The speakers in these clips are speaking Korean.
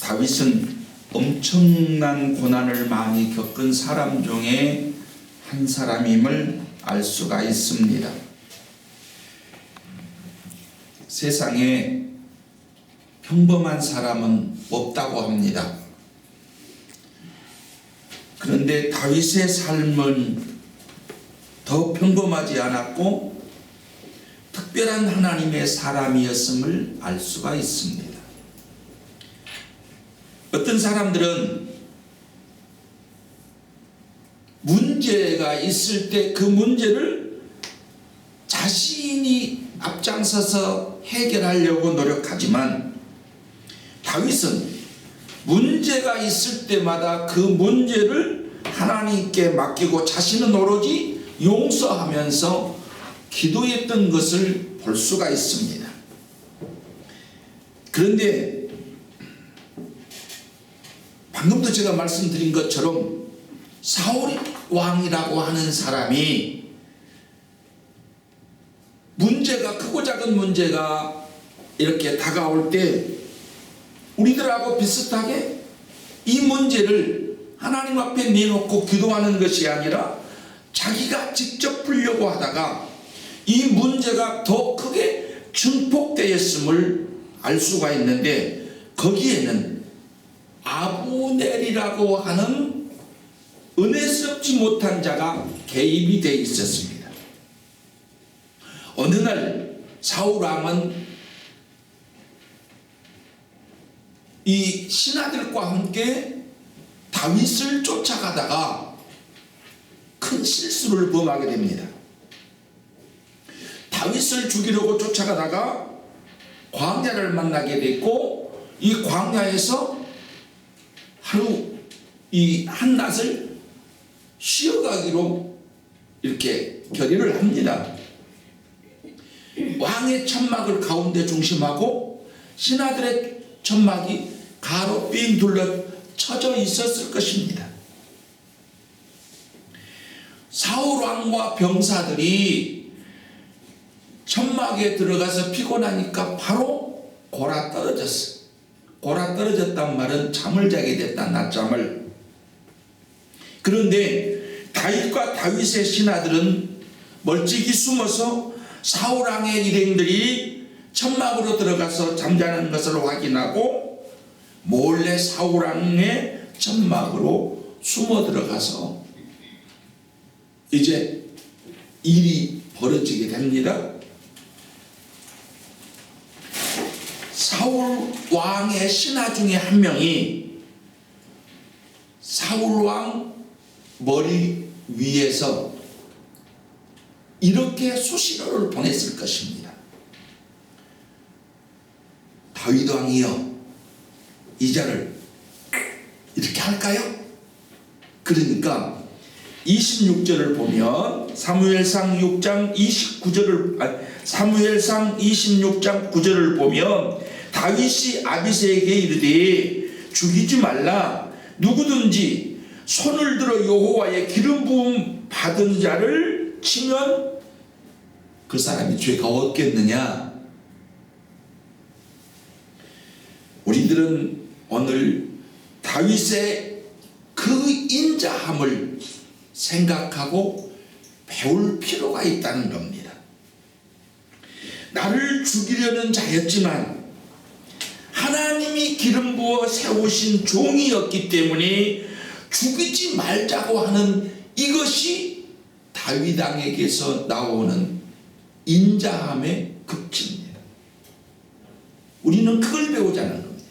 다윗은 엄청난 고난을 많이 겪은 사람 중에 한 사람임을 알 수가 있습니다. 세상에 평범한 사람은 없다고 합니다. 그런데 다윗의 삶은 더 평범하지 않았고 특별한 하나님의 사람이었음을 알 수가 있습니다. 어떤 사람들은 문제가 있을 때 그 문제를 자신이 앞장서서 해결하려고 노력하지만 다윗은 문제가 있을 때마다 그 문제를 하나님께 맡기고 자신은 오로지 용서하면서 기도했던 것을 볼 수가 있습니다. 그런데 방금도 제가 말씀드린 것처럼 사울 왕이라고 하는 사람이 문제가 크고 작은 문제가 이렇게 다가올 때 우리들하고 비슷하게 이 문제를 하나님 앞에 내놓고 기도하는 것이 아니라 자기가 직접 풀려고 하다가 이 문제가 더 크게 증폭되었음을 알 수가 있는데 거기에는 아브넬이라고 하는 은혜스럽지 못한 자가 개입이 되어 있었습니다. 어느 날 사울 왕은 이 신하들과 함께 다윗을 쫓아가다가 큰 실수를 범하게 됩니다. 다윗을 죽이려고 쫓아가다가 광야를 만나게 됐고 이 광야에서 하루 이 한낮을 쉬어가기로 이렇게 결의를 합니다. 왕의 천막을 가운데 중심하고 신하들의 천막이 가로 삥 둘러 쳐져 있었을 것입니다. 사울 왕과 병사들이 천막에 들어가서 피곤하니까 바로 골아 떨어졌어. 골아 떨어졌단 말은 잠을 자게 됐다, 낮잠을. 그런데 다윗과 다윗의 신하들은 멀찍이 숨어서 사울 왕의 일행들이 천막으로 들어가서 잠자는 것을 확인하고 몰래 사울 왕의 천막으로 숨어 들어가서 이제 일이 벌어지게 됩니다. 사울 왕의 신하 중에 한 명이 사울 왕 머리 위에서 이렇게 수신호를 보냈을 것입니다. 다윗 왕이여, 이자를 이렇게 할까요? 그러니까 26절을 보면 사무엘상 26장 9절을 보면 다윗이 아비새에게 이르되 죽이지 말라. 누구든지 손을 들어 여호와의 기름 부음 받은 자를 치면 그 사람이 죄가 없겠느냐? 우리들은 오늘 다윗의 그 인자함을 생각하고 배울 필요가 있다는 겁니다. 나를 죽이려는 자였지만 하나님이 기름 부어 세우신 종이었기 때문에 죽이지 말자고 하는 이것이 다윗 왕에게서 나오는 인자함의 극치입니다. 우리는 그걸 배우자는 겁니다.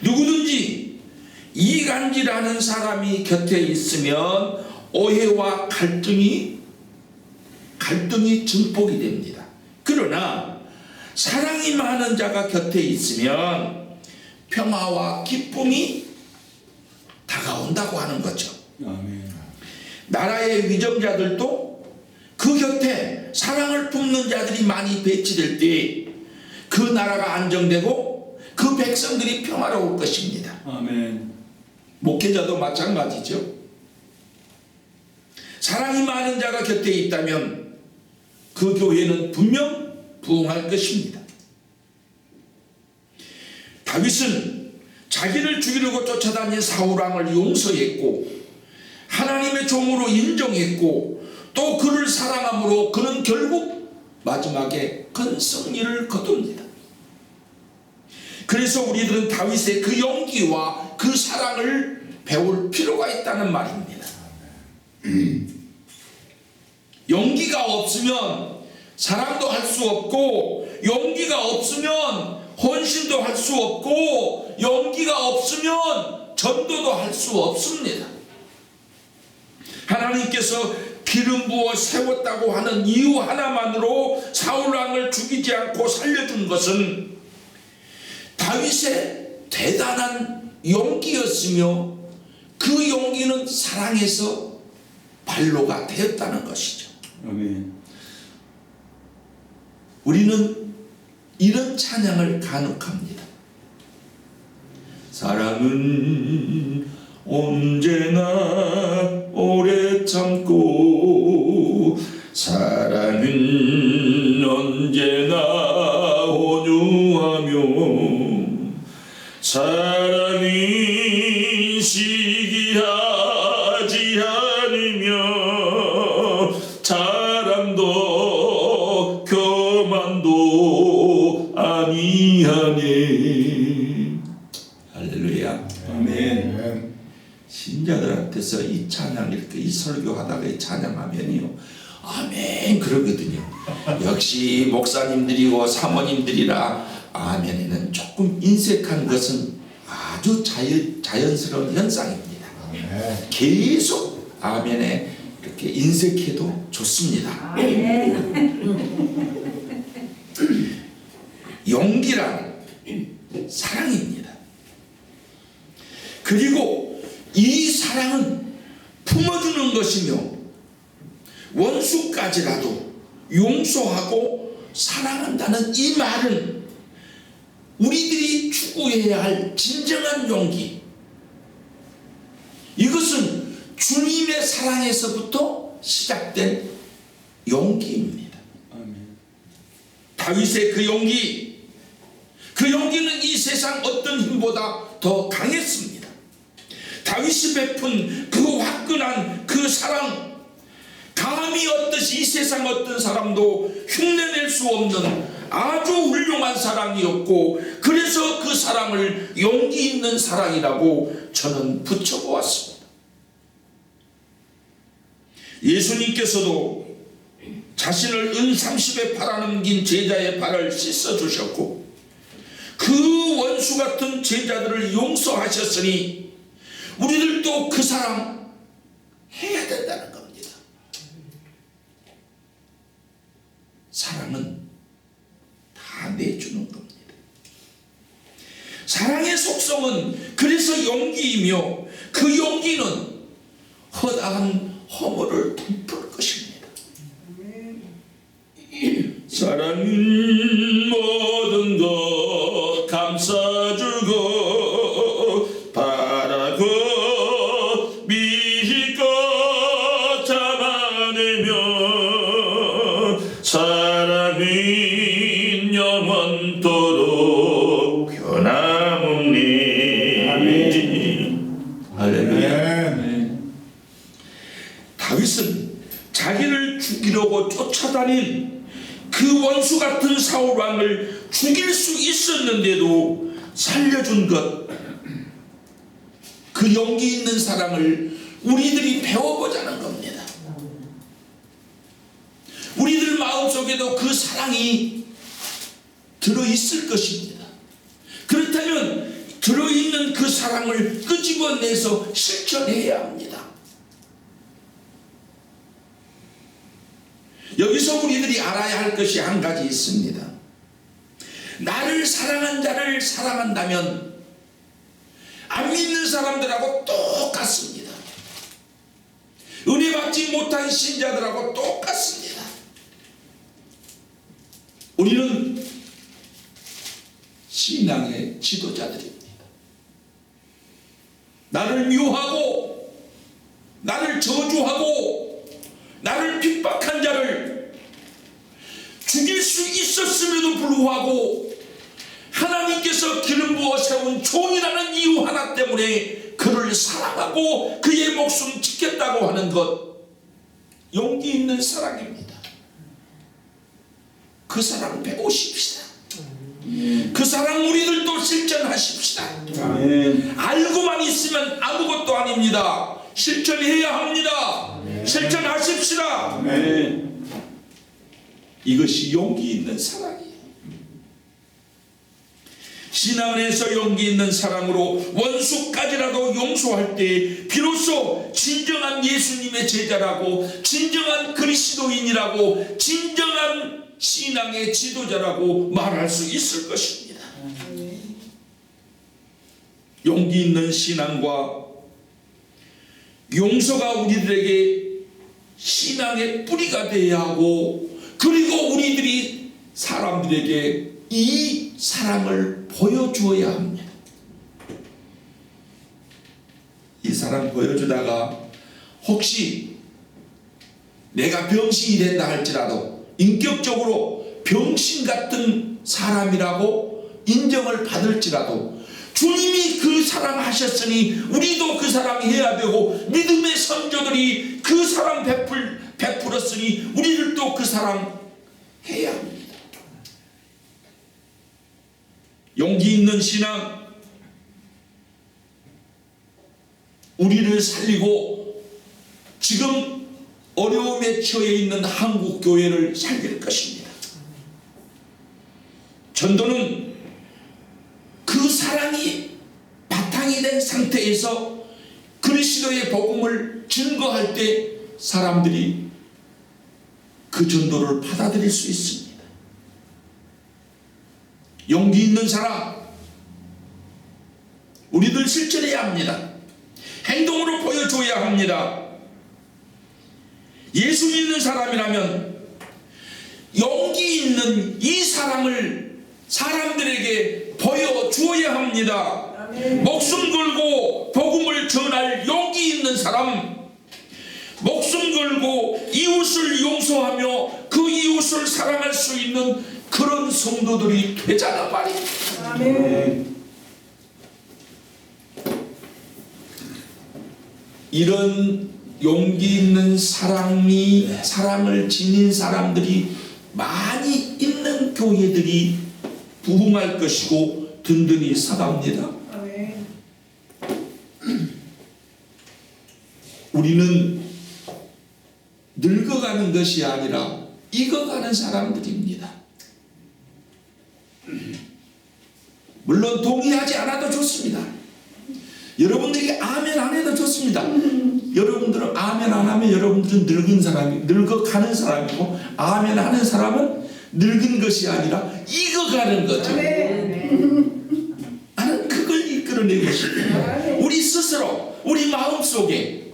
누구든지 이간질하는 사람이 곁에 있으면 오해와 갈등이 증폭이 됩니다. 그러나 사랑이 많은 자가 곁에 있으면 평화와 기쁨이 다가온다고 하는 거죠. 아멘. 나라의 위정자들도 그 곁에 사랑을 품는 자들이 많이 배치될 때 그 나라가 안정되고 그 백성들이 평화로울 것입니다. 아멘. 목회자도 마찬가지죠. 사랑이 많은 자가 곁에 있다면 그 교회는 분명 부흥할 것입니다. 다윗은 자기를 죽이려고 쫓아다닌 사울왕을 용서했고 하나님의 종으로 인정했고 또 그를 사랑함으로 그는 결국 마지막에 큰 승리를 거둡니다. 그래서 우리들은 다윗의 그 용기와 그 사랑을 배울 필요가 있다는 말입니다. 용기가 없으면 사랑도 할 수 없고, 용기가 없으면 헌신도 할 수 없고, 용기가 없으면 전도도 할 수 없습니다. 하나님께서 기름 부어 세웠다고 하는 이유 하나만으로 사울왕을 죽이지 않고 살려준 것은 다윗의 대단한 용기였으며 그 용기는 사랑에서 발로가 되었다는 것이죠. 아멘. 우리는 이런 찬양을 간혹합니다. 사랑은 언제나 오래 참고, 사랑은 언제나 온유하며, 사랑은 시기하지 않으며, 자랑도 교만도 아니하네. 할렐루야. 아멘. 신자들한테서 이 찬양 이렇게 이 설교하다가 이 찬양하면요, 아멘 그러거든요. 역시 목사님들이고 사모님들이라 아멘에는 조금 인색한 것은 아주 자연스러운 현상입니다. 계속 아멘에 이렇게 인색해도 좋습니다. 용기란 사랑입니다. 그리고 이 사랑은 품어주는 것이며 원수까지라도 용서하고 사랑한다는 이 말은 우리들이 추구해야 할 진정한 용기, 이것은 주님의 사랑에서부터 시작된 용기입니다. 아멘. 다윗의 그 용기는 이 세상 어떤 힘보다 더 강했습니다. 다윗이 베푼 그 화끈한 그 사랑, 감히 어떠시 이 세상 어떤 사람도 흉내낼 수 없는 아주 훌륭한 사랑이었고, 그래서 그 사랑을 용기 있는 사랑이라고 저는 붙여보았습니다. 예수님께서도 자신을 은 30에 팔아넘긴 제자의 발을 씻어주셨고 그 원수 같은 제자들을 용서하셨으니 우리들도 그 사랑 해야 된다는 겁니다. 사랑은 다 내주는 겁니다. 사랑의 속성은 그래서 용기이며 그 용기는 허다한 허물을 덮을 것입니다. 사랑은 모든 것 감싸주고 바라고 믿고 잡아내며, 사랑은 영원토록 변함없니. 아멘. 할렐루야. 다윗은 자기를 죽이려고 쫓아다닌 그 원수 같은 사울 왕을 죽일 수 있었는데도 살려준 것, 그 용기 있는 사랑을 우리들이 배워보자는 겁니다. 우리들 마음속에도 그 사랑이 들어있을 것입니다. 그렇다면 들어있는 그 사랑을 끄집어내서 실천해야 합니다. 여기서 우리들이 알아야 할 것이 한 가지 있습니다. 나를 사랑한 자를 사랑한다면 안 믿는 사람들하고 똑같습니다. 은혜 받지 못한 신자들하고 똑같습니다. 우리는 신앙의 지도자들입니다. 나를 미워하고 나를 저주하고 나를 핍박한 자를 죽일 수 있었음에도 불구하고 하나님께서 기름 부어 하나 때문에 그를 사랑하고 그의 목숨 지켰다고 하는 것, 용기 있는 사랑입니다. 그 사랑 배우십시다. 그 사랑 우리들도 실천하십시다. 아멘. 알고만 있으면 아무것도 아닙니다. 실천해야 합니다. 실천하십시다. 아멘. 이것이 용기 있는 사랑이에요. 신앙 안에서 용기 있는 사랑으로 원수까지라도 용서할 때 비로소 진정한 예수님의 제자라고, 진정한 그리스도인이라고, 진정한 신앙의 지도자라고 말할 수 있을 것입니다. 용기 있는 신앙과 용서가 우리들에게 신앙의 뿌리가 되어야 하고, 그리고 우리들이 사람들에게 이 사랑을 보여주어야 합니다. 이 사랑 보여주다가 혹시 내가 병신이 된다 할지라도 인격적으로 병신 같은 사람이라고 인정을 받을지라도 주님이 그 사랑하셨으니 우리도 그 사랑해야 되고, 믿음의 선조들이 그 사랑 베풀었으니 우리들도 그 사랑 해야 합니다. 용기 있는 신앙, 우리를 살리고 지금 어려움에 처해 있는 한국 교회를 살릴 것입니다. 전도는 그 사랑이 바탕이 된 상태에서 그리스도의 복음을 증거할 때 사람들이 그 전도를 받아들일 수 있습니다. 용기 있는 사람, 우리들 실천해야 합니다. 행동으로 보여줘야 합니다. 예수 믿는 사람이라면 용기 있는 이 사랑을 사람들에게 보여주어야 합니다. 목숨 걸고 복음을 전할 용기 있는 사람, 목숨 걸고 이웃을 용서하며 그 이웃을 사랑할 수 있는 그런 성도들이 되자는 말입니다. 아멘. 이런 용기 있는 사랑을 지닌 사람들이 많이 있는 교회들이 부흥할 것이고 든든히 서갑니다. 우리는 늙어가는 것이 아니라 익어가는 사람들입니다. 물론 동의하지 않아도 좋습니다. 여러분들이 아멘 안 해도 좋습니다. 여러분들은 아멘 안 하면 여러분들은 늙어가는 사람이고, 아멘 하는 사람은 늙은 것이 아니라 익어가는 거죠. 나는 그걸 이끌어내고 싶습니다. 우리 스스로, 우리 마음속에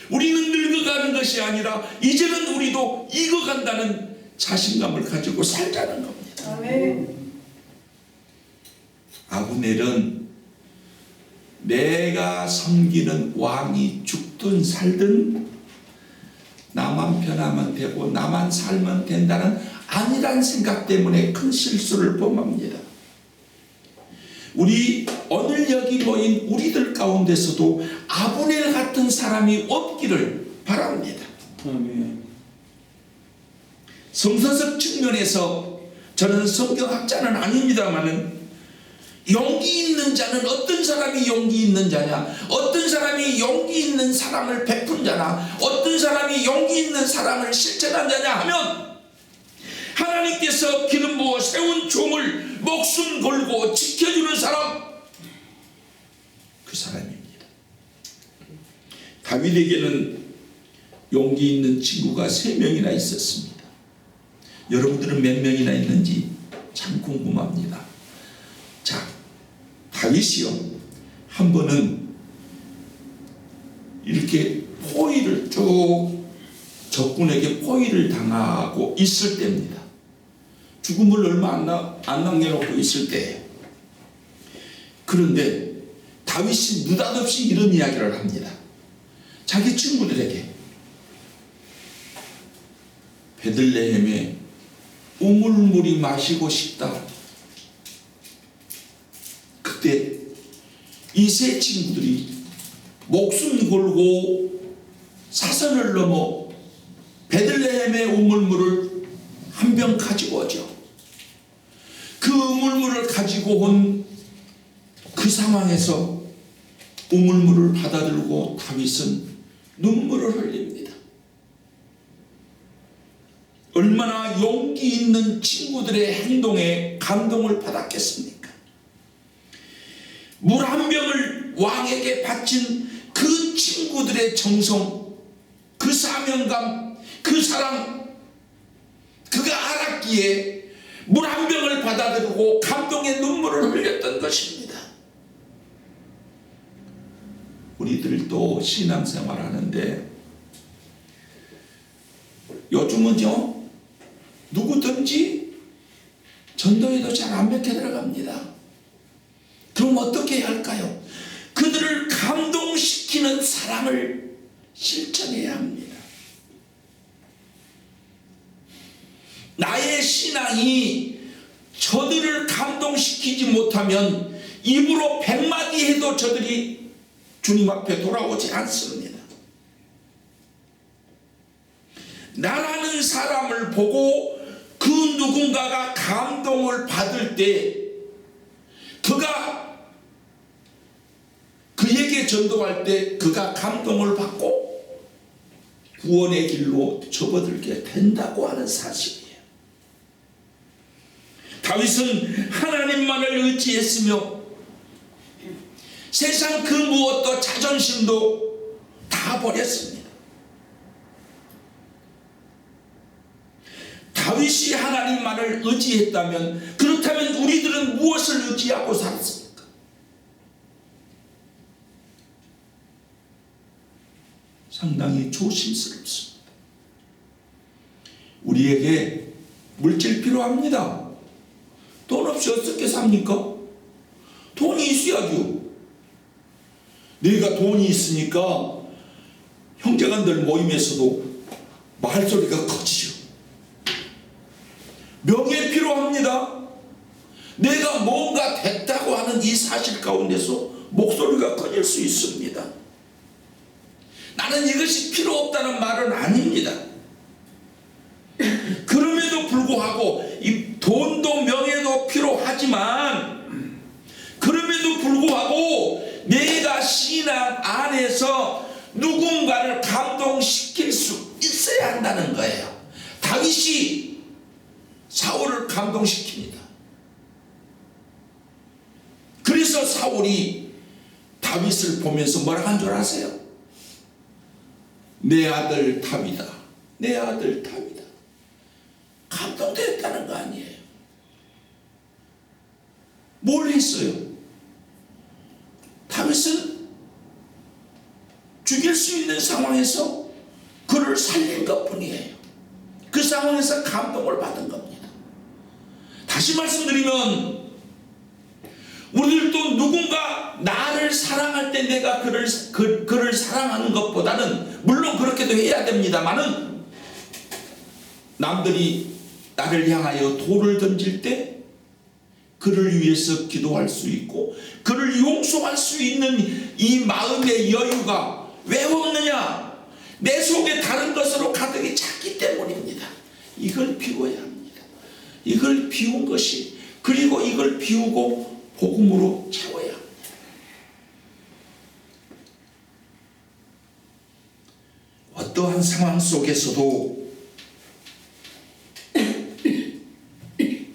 우리는 늙어가는 것이 아니라 이제는 우리도 익어간다는 자신감을 가지고 살자는 겁니다. 아브넬은 내가 섬기는 왕이 죽든 살든 나만 편하면 되고 나만 살면 된다는 아니란 생각 때문에 큰 실수를 범합니다. 우리 오늘 여기 모인 우리들 가운데서도 아브넬 같은 사람이 없기를 바랍니다. 아멘. 성서적 측면에서 저는 성경학자는 아닙니다만은 용기 있는 자는 어떤 사람이 용기 있는 자냐, 어떤 사람이 용기 있는 사랑을 베푼 자나, 어떤 사람이 용기 있는 사랑을 실천한 자냐 하면 하나님께서 기름 부어 세운 종을 목숨 걸고 지켜주는 사람, 그 사람입니다. 다윗에게는 용기 있는 친구가 3명이나 있었습니다. 여러분들은 몇 명이나 있는지 참 궁금합니다. 자, 다윗이요, 한 번은 이렇게 포위를 쭉 적군에게 포위를 당하고 있을 때입니다. 죽음을 얼마 안 남겨놓고 있을 때, 그런데 다윗이 느닷없이 이런 이야기를 합니다. 자기 친구들에게 베들레헴에 우물물이 마시고 싶다. 그때 이 세 친구들이 목숨 걸고 사선을 넘어 베들레헴의 우물물을 한 병 가지고 오죠. 그 우물물을 가지고 온 그 상황에서 우물물을 받아들고 다윗은 눈물을 흘립니다. 얼마나 용기 있는 친구들의 행동에 감동을 받았겠습니까? 물 한 병을 왕에게 바친 그 친구들의 정성, 그 사명감, 그 사랑, 그가 알았기에 물 한 병을 받아들고 감동의 눈물을 흘렸던 것입니다. 우리들도 신앙생활 하는데 요즘은요, 누구든지 전도에도 잘 안 먹혀 들어갑니다. 그럼 어떻게 해야 할까요? 그들을 감동시키는 사랑을 실천해야 합니다. 나의 신앙이 저들을 감동시키지 못하면 입으로 100마디 해도 저들이 주님 앞에 돌아오지 않습니다. 나라는 사람을 보고 그 누군가가 감동을 받을 때 그가 그에게 전도할 때 그가 감동을 받고 구원의 길로 접어들게 된다고 하는 사실이에요. 다윗은 하나님만을 의지했으며 세상 그 무엇도 자존심도 다 버렸습니다. 다윗이 하나님만을 의지했다면, 그렇다면 우리들은 무엇을 의지하고 살았습니까? 상당히 조심스럽습니다. 우리에게 물질 필요합니다. 돈 없이 어떻게 삽니까? 돈이 있어야죠. 내가 돈이 있으니까 형제간들 모임에서도 말소리가 커지죠. 명예 필요합니다. 내가 뭔가 됐다고 하는 이 사실 가운데서 목소리가 커질 수 있습니다. 나는 이것이 필요 없다는 말은 아닙니다. 그럼에도 불구하고 이 돈도 명예도 필요하지만, 그럼에도 불구하고 내가 신앙 안에서 누군가를 감동시킬 수 있어야 한다는 거예요. 다윗이 사울을 감동시킵니다. 그래서 사울이 다윗을 보면서 뭐라 한 줄 아세요? 내 아들 다윗이다. 내 아들 다윗이다. 감동됐다는 거 아니에요. 뭘 했어요? 다윗은 죽일 수 있는 상황에서 그를 살린 것뿐이에요. 그 상황에서 감동을 받은 겁니다. 다시 말씀드리면, 우리들도 누군가 나를 사랑할 때 내가 그를 사랑하는 것보다는, 물론 그렇게도 해야 됩니다만은, 남들이 나를 향하여 돌을 던질 때 그를 위해서 기도할 수 있고 그를 용서할 수 있는 이 마음의 여유가 왜 없느냐? 내 속에 다른 것으로 가득히 찼기 때문입니다. 이걸 비워야 합니다. 이걸 비운 것이, 그리고 이걸 비우고 복음으로 채워야 합니다. 어떠한 상황 속에서도,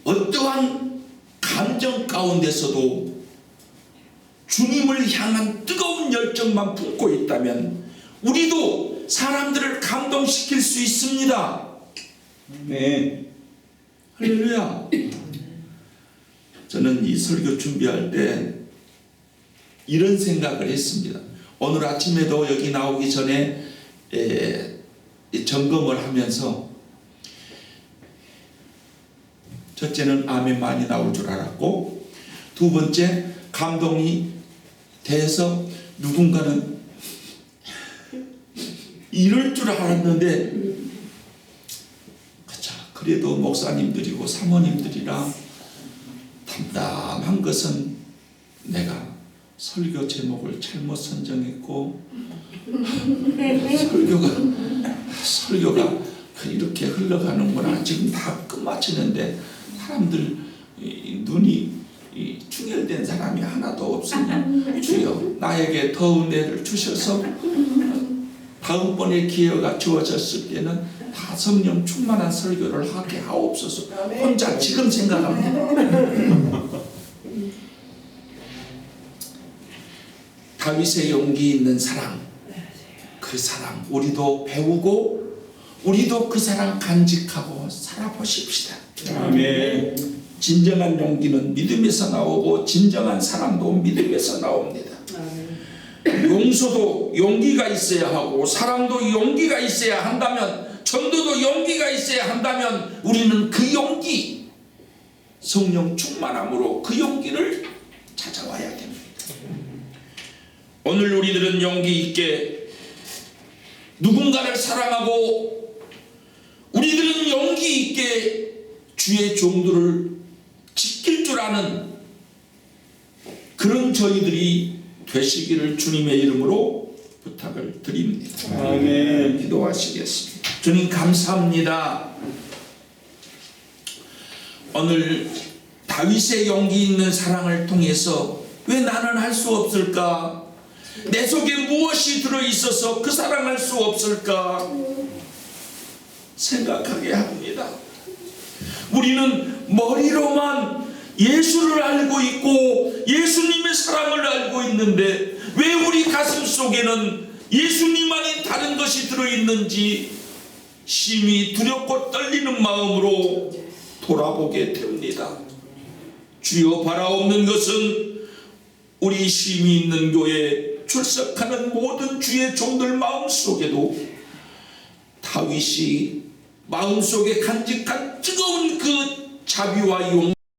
어떠한 감정 가운데서도 주님을 향한 뜨거운 열정만 품고 있다면 우리도 사람들을 감동시킬 수 있습니다. 네. 할렐루야. 저는 이 설교 준비할 때 이런 생각을 했습니다. 오늘 아침에도 여기 나오기 전에 점검을 하면서, 첫째는 아멘 많이 나올 줄 알았고, 두 번째 감동이 돼서 누군가는 이럴 줄 알았는데, 그래도 목사님들이고 사모님들이라 담담한 것은 내가 설교 제목을 잘못 선정했고 설교가 이렇게 흘러가는구나. 지금 다 끝마치는데 사람들 눈이 충혈된 사람이 하나도 없으니 주여 나에게 더 은혜를 주셔서 다음번에 기회가 주어졌을 때는 다 성령 충만한 설교를 하게 하옵소서. 혼자 지금 생각합니다. 다윗의 용기 있는 사랑, 그 사랑 우리도 배우고 우리도 그 사랑 간직하고 살아보십시다. 아멘. 진정한 용기는 믿음에서 나오고 진정한 사랑도 믿음에서 나옵니다. 용서도 용기가 있어야 하고 사랑도 용기가 있어야 한다면, 전도도 용기가 있어야 한다면 우리는 그 용기, 성령 충만함으로 그 용기를 찾아와야 됩니다. 오늘 우리들은 용기 있게 누군가를 사랑하고 우리들은 용기 있게 주의 종들을 지킬 줄 아는 그런 저희들이 되시기를 주님의 이름으로 부탁을 드립니다. 아멘. 기도하시겠습니다. 주님 감사합니다. 오늘 다윗의 용기 있는 사랑을 통해서 왜 나는 할 수 없을까? 내 속에 무엇이 들어있어서 그 사랑할 수 없을까? 생각하게 합니다. 우리는 머리로만 예수를 알고 있고 예수님의 사랑을 알고 있는데 왜 우리 가슴 속에는 예수님 아닌 다른 것이 들어있는지 심히 두렵고 떨리는 마음으로 돌아보게 됩니다. 주여, 바라옵는 것은 우리 쉼이 있는 교회 출석하는 모든 주의 종들 마음속에도 다윗이 마음속에 간직한 뜨거운 그 자비와 용